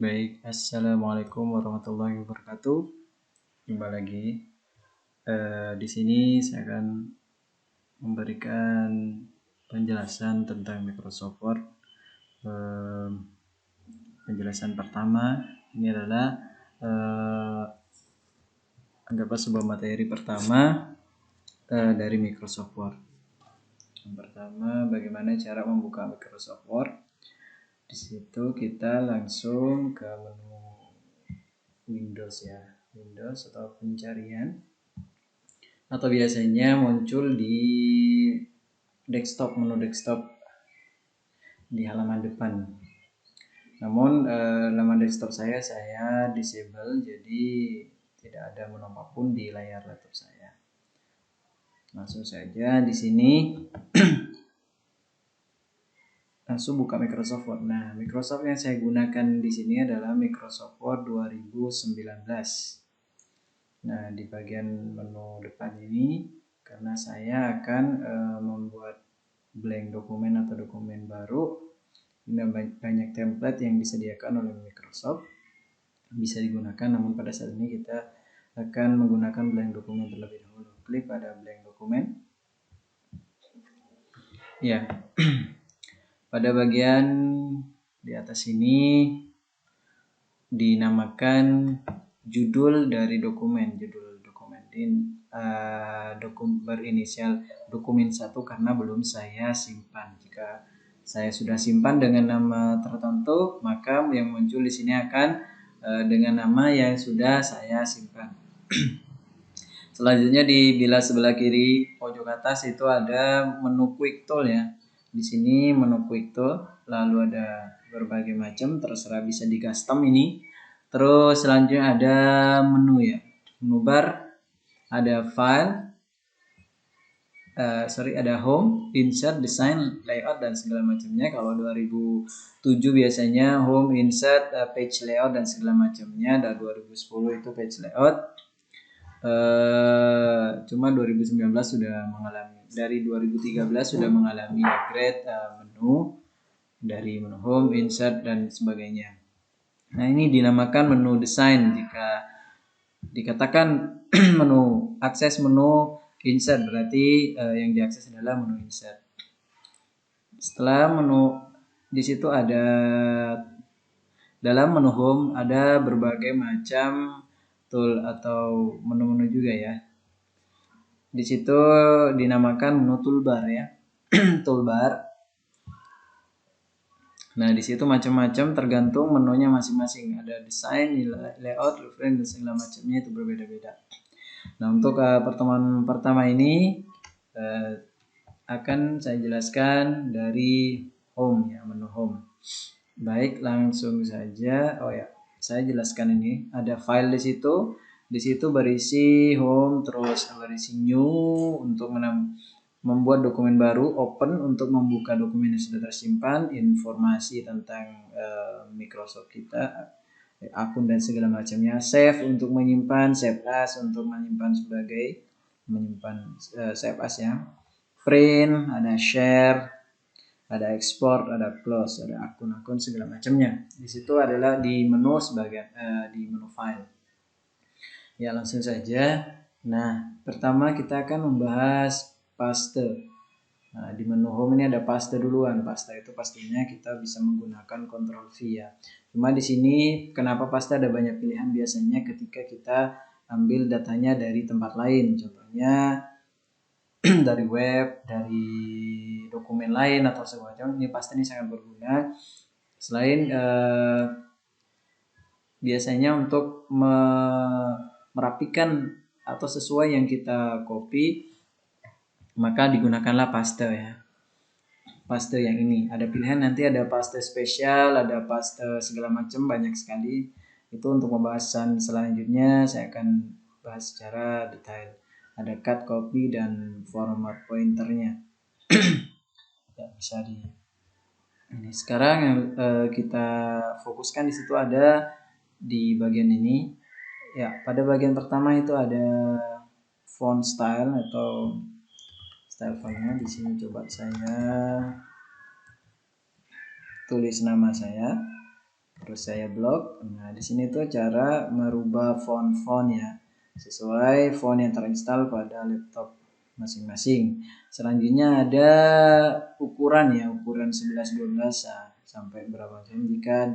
Baik, assalamualaikum warahmatullahi wabarakatuh. Jumpa lagi. Di sini saya akan memberikan penjelasan tentang Microsoft Word. Penjelasan pertama ini adalah anggaplah sebuah materi pertama dari Microsoft Word. Yang pertama, bagaimana cara membuka Microsoft Word. Di situ kita langsung ke menu Windows ya, Windows atau pencarian, atau biasanya muncul di desktop, menu desktop di halaman depan. Namun halaman desktop saya disable, jadi tidak ada menu apapun di layar laptop saya. Langsung saja di sini langsung buka Microsoft Word. Nah, Microsoft yang saya gunakan di sini adalah Microsoft Word 2019. Nah, di bagian menu depan ini, karena saya akan membuat blank dokumen atau dokumen baru, ini banyak template yang disediakan oleh Microsoft, bisa digunakan. Namun pada saat ini kita akan menggunakan blank dokumen terlebih dahulu. Klik pada blank dokumen. Ya, pada bagian di atas ini dinamakan judul dari dokumen. Judul dokumen berinisial dokumen 1 karena belum saya simpan. Jika saya sudah simpan dengan nama tertentu, maka yang muncul di sini akan dengan nama yang sudah saya simpan. Selanjutnya di bilah sebelah kiri pojok atas itu ada menu quick tool ya. Di sini menu quick tool, lalu ada berbagai macam, terserah bisa di custom ini. Terus selanjutnya ada menu ya, menu bar, ada file, ada home, insert, design, layout dan segala macamnya. Kalau 2007 biasanya home, insert, page layout dan segala macamnya. Dan 2010 itu page layout. Cuma 2019 sudah mengalami, dari 2013 sudah mengalami upgrade menu dari menu home, insert dan sebagainya. Nah, ini dinamakan menu desain. Jika dikatakan menu akses menu insert, berarti yang diakses adalah menu insert. Setelah menu, di situ ada dalam menu home ada berbagai macam tool atau menu-menu juga ya. Di situ dinamakan menu toolbar ya. Toolbar. Nah, di situ macam-macam tergantung menunya masing-masing. Ada desain, layout, reference dan segala macamnya, itu berbeda-beda. Nah, untuk pertemuan pertama ini akan saya jelaskan dari home ya, menu home. Baik, langsung saja. Oh ya, saya jelaskan ini. Ada file di situ. Di situ berisi home, terus berisi new untuk membuat dokumen baru, open untuk membuka dokumen yang sudah tersimpan, informasi tentang Microsoft kita, akun dan segala macamnya, save untuk menyimpan, save as untuk menyimpan save as ya, print, ada share, ada export, ada close, ada akun-akun segala macamnya. Di situ adalah di menu sebagian di menu file. Ya, langsung saja. Nah, pertama kita akan membahas paste. Nah, di menu home ini ada paste duluan. Paste itu pastinya kita bisa menggunakan Ctrl V ya. Cuma di sini kenapa paste ada banyak pilihan, biasanya ketika kita ambil datanya dari tempat lain. Contohnya dari web, dari dokumen lain atau semacam, ini paste ini sangat berguna. Selain biasanya untuk merapikan atau sesuai yang kita copy, maka digunakanlah paste ya. Paste yang ini ada pilihan, nanti ada paste spesial, ada paste segala macam, banyak sekali. Itu untuk pembahasan selanjutnya saya akan bahas secara detail. Ada cut, copy dan format pointernya. Ya, bisa di ini. Sekarang yang kita fokuskan di situ ada di bagian ini. Ya, pada bagian pertama itu ada font style atau style fontnya. Di sini coba saya tulis nama saya, terus saya blok. Nah di sini tuh cara merubah font ya sesuai font yang terinstall pada laptop masing-masing. Selanjutnya ada ukuran ya, ukuran 11-12 sampai berapa jika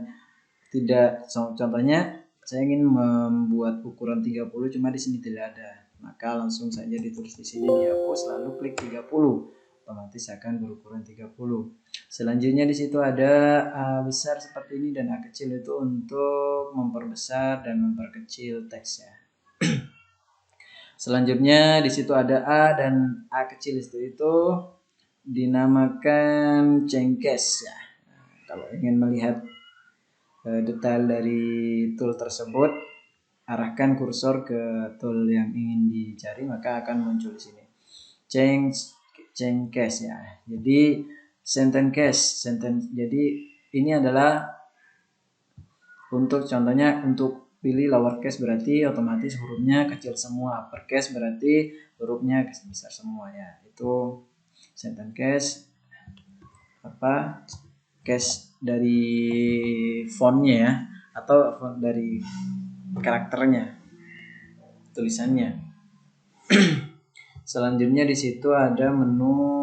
tidak, contohnya saya ingin membuat ukuran 30 cuma di sini tidak ada, maka langsung saja ditulis di sini, dihapus lalu klik 30, otomatis akan berukuran 30. Selanjutnya di situ ada A besar seperti ini dan A kecil itu untuk memperbesar dan memperkecil teksnya. Selanjutnya di situ ada A dan A kecil itu dinamakan cengkes ya. Nah, kalau ingin melihat detail dari tool tersebut, arahkan kursor ke tool yang ingin dicari maka akan muncul di sini. Cengkes ya. Jadi sentence. Jadi ini adalah untuk contohnya, untuk pilih lowercase berarti otomatis hurufnya kecil semua, uppercase berarti hurufnya besar semua ya. Itu sentence case dari fontnya ya, atau font dari karakternya, tulisannya. Selanjutnya di situ ada menu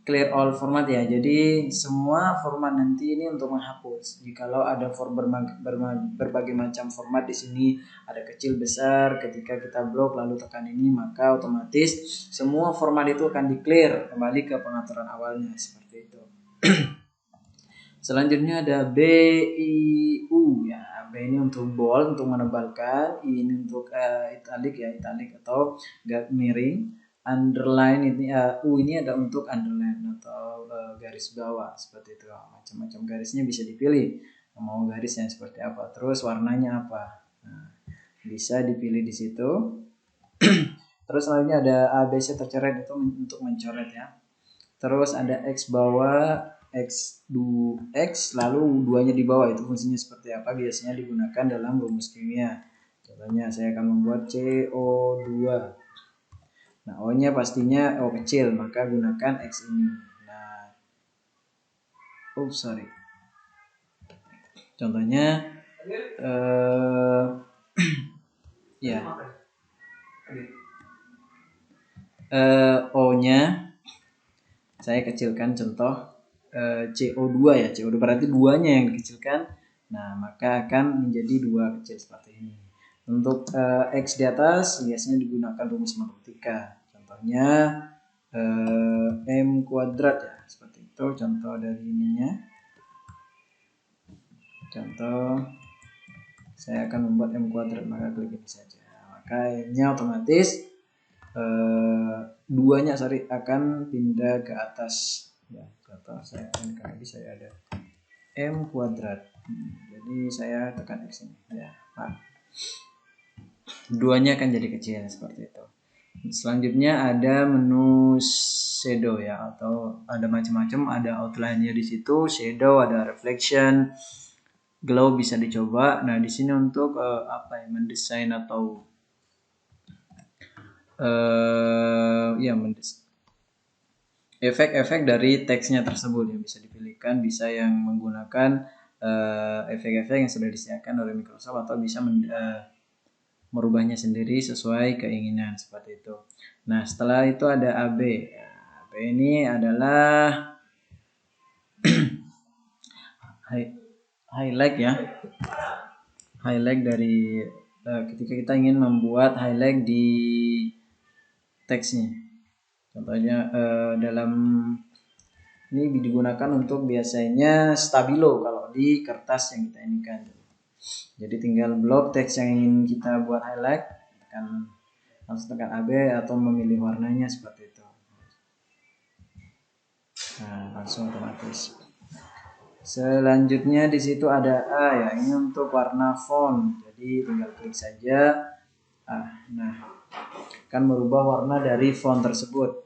clear all format ya. Jadi semua format nanti ini untuk menghapus. Jikalau ada berbagai macam format di sini, ada kecil besar, ketika kita blok lalu tekan ini maka otomatis semua format itu akan di-clear kembali ke pengaturan awalnya seperti itu. Selanjutnya ada B, I, U ya. B ini untuk bold, untuk menebalkan, I ini untuk italic ya, italic atau miring. Underline ini U ini ada untuk underline atau garis bawah seperti itu. Macam-macam garisnya bisa dipilih, mau garisnya seperti apa, terus warnanya apa. Nah, bisa dipilih di situ. Terus selanjutnya ada ABC tercoret, itu untuk mencoret ya. Terus ada X bawah, X lalu duanya di bawah, itu fungsinya seperti apa, biasanya digunakan dalam rumus kimia. Contohnya saya akan membuat CO2. Nah, O-nya pastinya O kecil, maka gunakan X ini. Nah, sorry. Contohnya, ya, O-nya saya kecilkan, contoh CO2 ya, CO2 berarti duanya yang dikecilkan. Nah, maka akan menjadi 2 kecil seperti ini. Untuk X di atas biasanya digunakan rumus matematika. Contohnya M kuadrat ya, seperti itu contoh dari ininya. Contoh saya akan membuat M kuadrat, maka klik ini saja. Maka M-nya otomatis duanya akan pindah ke atas ya. Contoh saya akan kali saya ada M kuadrat. Jadi saya tekan X ini ya, Pak. Duanya akan jadi kecil seperti itu. Selanjutnya ada menu shadow ya, atau ada macam-macam, ada outline-nya di situ, shadow, ada reflection, glow bisa dicoba. Nah, di sini untuk mendesain atau efek-efek dari teksnya tersebut yang bisa dipilihkan, bisa yang menggunakan efek-efek yang sudah disediakan oleh Microsoft atau bisa merubahnya sendiri sesuai keinginan seperti itu. Nah, setelah itu ada AB. AB ini adalah highlight ya. Highlight dari ketika kita ingin membuat highlight di teksnya. Contohnya dalam ini digunakan untuk biasanya stabilo kalau di kertas yang kita inginkan. Jadi tinggal blok teks yang ingin kita buat highlight, langsung tekan AB atau memilih warnanya seperti itu. Nah, langsung otomatis. Selanjutnya di situ ada A ya, ini untuk warna font. Jadi tinggal klik saja. Nah, akan merubah warna dari font tersebut.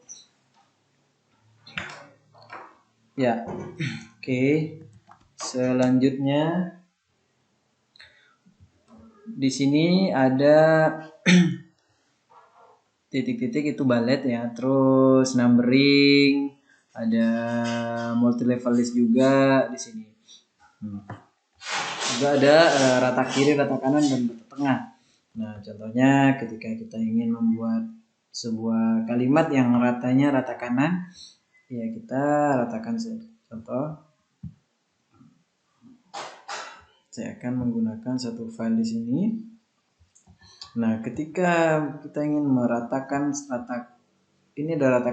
Ya, oke. Selanjutnya di sini ada titik-titik, itu bullet ya. Terus numbering, ada multi level list juga di sini. Juga ada rata kiri, rata kanan, dan rata tengah. Nah, contohnya ketika kita ingin membuat sebuah kalimat yang ratanya rata kanan, ya kita ratakan saja. Contoh, saya akan menggunakan satu file di sini. Nah, ketika kita ingin meratakan ini ada rata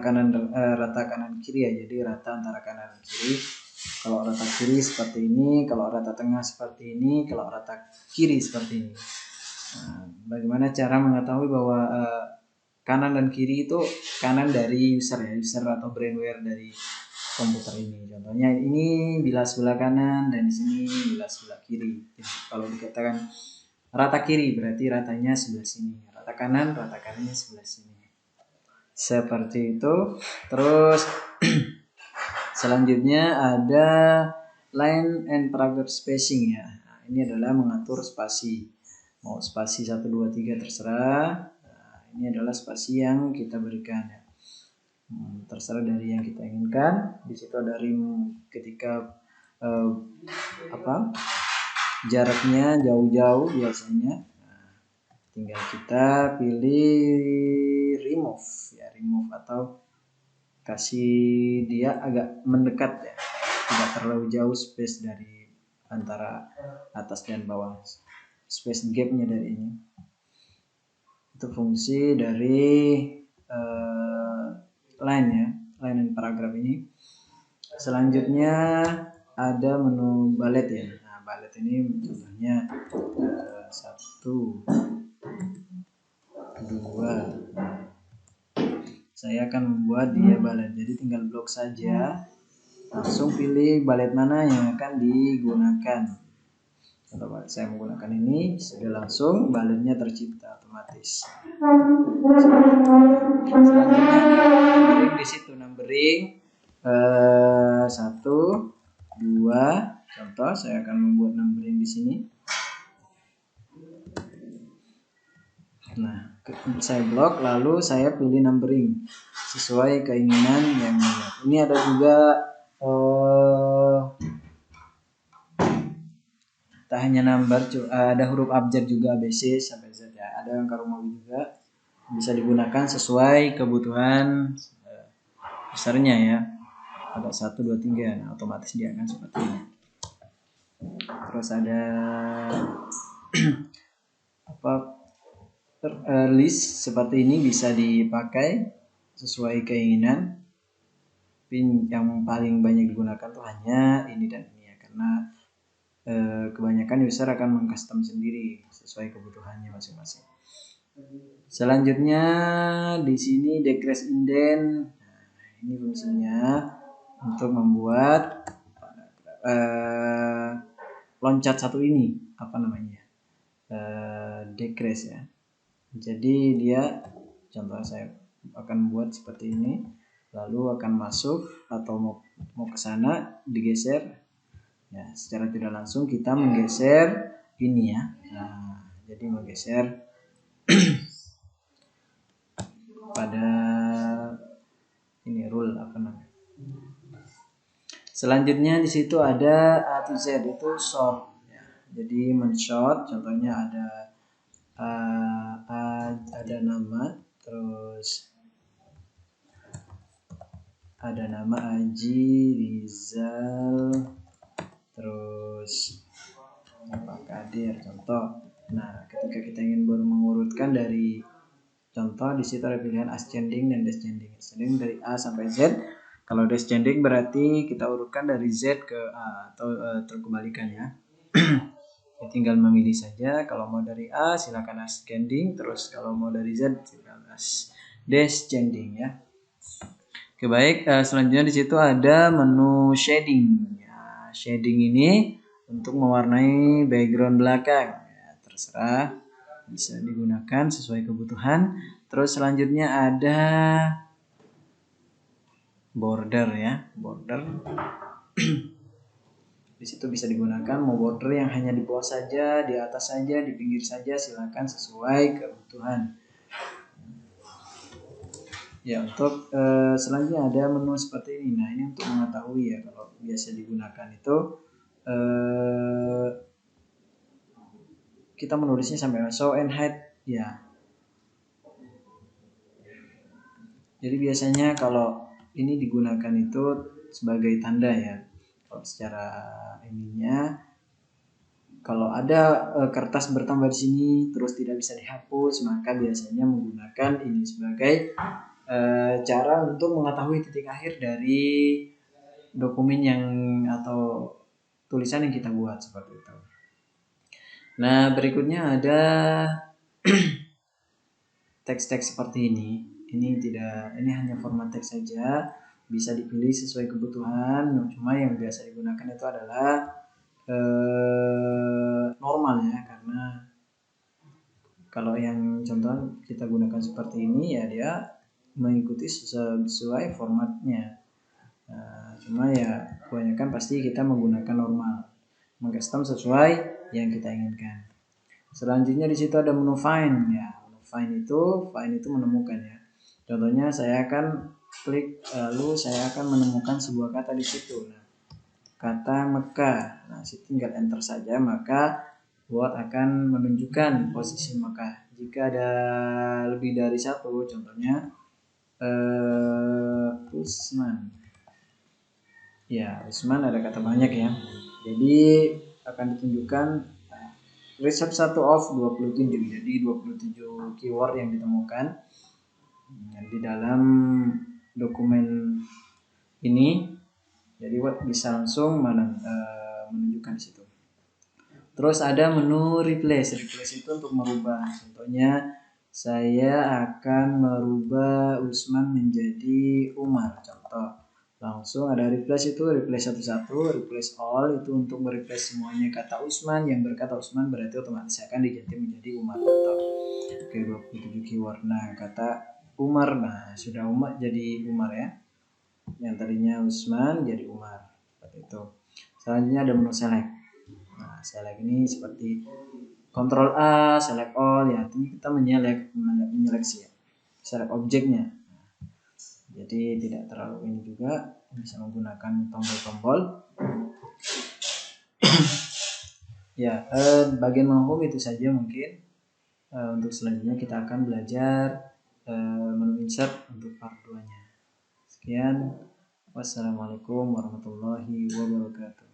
kanan kiri ya, jadi rata antara kanan dan kiri. Kalau rata kiri seperti ini, kalau rata tengah seperti ini, kalau rata kiri seperti ini. Nah, bagaimana cara mengetahui bahwa kanan dan kiri itu kanan dari user ya, user atau brainware dari komputer ini. Contohnya ini bila sebelah kanan dan di sini bila sebelah kiri. Jadi, kalau dikatakan rata kiri berarti ratanya sebelah sini, rata kanannya sebelah sini. Seperti itu. Terus selanjutnya ada line and paragraph spacing ya. Nah, ini adalah mengatur spasi. Mau spasi 1 2 3 terserah. Nah, ini adalah spasi yang kita berikan ya. Terserah dari yang kita inginkan. Di situ ada rim ketika jaraknya jauh-jauh biasanya. Nah, tinggal kita pilih remove ya, remove atau kasih dia agak mendekat ya, tidak terlalu jauh space dari antara atas dan bawah, space gapnya dari ini. Itu fungsi dari line ya, line and paragraph ini. Selanjutnya ada menu bullet ya. Nah, bullet ini contohnya 1 2. Saya akan membuat dia bullet, jadi tinggal blok saja, langsung pilih bullet mana yang akan digunakan. Contoh saya menggunakan ini, sudah langsung bulletnya tercipta otomatis. Selanjutnya ada numbering di situ, numbering 1 2. Contoh saya akan membuat numbering di sini. Nah, saya blok lalu saya pilih numbering sesuai keinginan yang melihat. Ini ada juga tak hanya number, ada huruf abjad juga, ABC sampai Z ya. Ada angka Romawi juga, bisa digunakan sesuai kebutuhan besarnya ya. Ada 1 2 3, nah otomatis dia akan seperti ini. Terus ada list seperti ini, bisa dipakai sesuai keinginan. Pin yang paling banyak digunakan tuh hanya ini dan ini ya, karena kebanyakan user akan mengcustom sendiri sesuai kebutuhannya masing-masing. Selanjutnya di sini decrease indent. Nah, ini fungsinya untuk membuat loncat satu ini, apa namanya? Decrease ya. Jadi dia, contoh saya akan buat seperti ini, lalu akan masuk atau mau ke sana digeser. Ya, secara tidak langsung kita menggeser ini ya. Nah, jadi menggeser pada ini rule apa namanya. Selanjutnya di situ ada A to Z, itu sort ya. Jadi men-sort, contohnya ada ada nama, terus ada nama Aji, Rizal, terus apa Kadir, contoh. Nah, ketika kita ingin mengurutkan dari contoh, di situ ada pilihan ascending dan descending. Ascending dari A sampai Z. Kalau descending berarti kita urutkan dari Z ke A atau terkebalikan ya. Ya, tinggal memilih saja. Kalau mau dari A silakan ascending, terus kalau mau dari Z silakan descending ya. Oke, baik. Selanjutnya di situ ada menu shading. Ya, shading ini untuk mewarnai background belakang. Ya, terserah, bisa digunakan sesuai kebutuhan. Terus selanjutnya ada border ya, border. Di situ bisa digunakan mau border yang hanya di bawah saja, di atas saja, di pinggir saja, silakan sesuai kebutuhan. Ya, untuk selanjutnya ada menu seperti ini. Nah, ini untuk mengetahui ya, kalau biasa digunakan itu kita menulisnya sampai show and hide ya. Jadi biasanya kalau ini digunakan itu sebagai tanda ya. Kalau secara ininya, kalau ada kertas bertambah di sini terus tidak bisa dihapus, maka biasanya menggunakan ini sebagai cara untuk mengetahui titik akhir dari dokumen yang atau tulisan yang kita buat seperti itu. Nah, berikutnya ada teks-teks seperti ini. Ini hanya format teks saja, bisa dipilih sesuai kebutuhan. Cuma yang biasa digunakan itu adalah normal ya, karena kalau yang contoh kita gunakan seperti ini ya dia mengikuti sesuai formatnya. Cuma ya kebanyakan pasti kita menggunakan normal, mengcustom sesuai yang kita inginkan. Selanjutnya di situ ada menu find ya. Find itu menemukan ya. Contohnya saya akan klik lalu saya akan menemukan sebuah kata di situ. Nah, kata Mekah. Nah, situ tinggal enter saja maka Word akan menunjukkan posisi Mekah. Jika ada lebih dari satu, contohnya Usman. Ya, Usman ada kata banyak ya. Jadi akan ditunjukkan result 1 of 27. Jadi 27 keyword yang ditemukan di dalam dokumen ini. Jadi Word bisa langsung menunjukkan di situ. Terus ada menu replace. Replace itu untuk merubah. Contohnya saya akan merubah Usman menjadi Umar. Contoh. Langsung ada replace itu, replace satu-satu, replace all itu untuk mereplace semuanya kata Usman. Yang berkata Usman berarti otomatis akan diganti menjadi Umar. Contoh. Oke, 27 keyword. Nah, kata Umar. Nah, sudah Umar jadi Umar ya. Yang tadinya Usman jadi Umar. Seperti itu. Selanjutnya ada menu select. Nah, select ini seperti Ctrl A, select all ya. Artinya kita menyeleksi ya. Select objeknya. Jadi tidak terlalu ini juga, bisa menggunakan tombol-tombol. Ya, bagian home itu saja mungkin. Untuk selanjutnya kita akan belajar menu insert untuk part 2-nya. Sekian. Wassalamualaikum warahmatullahi wabarakatuh.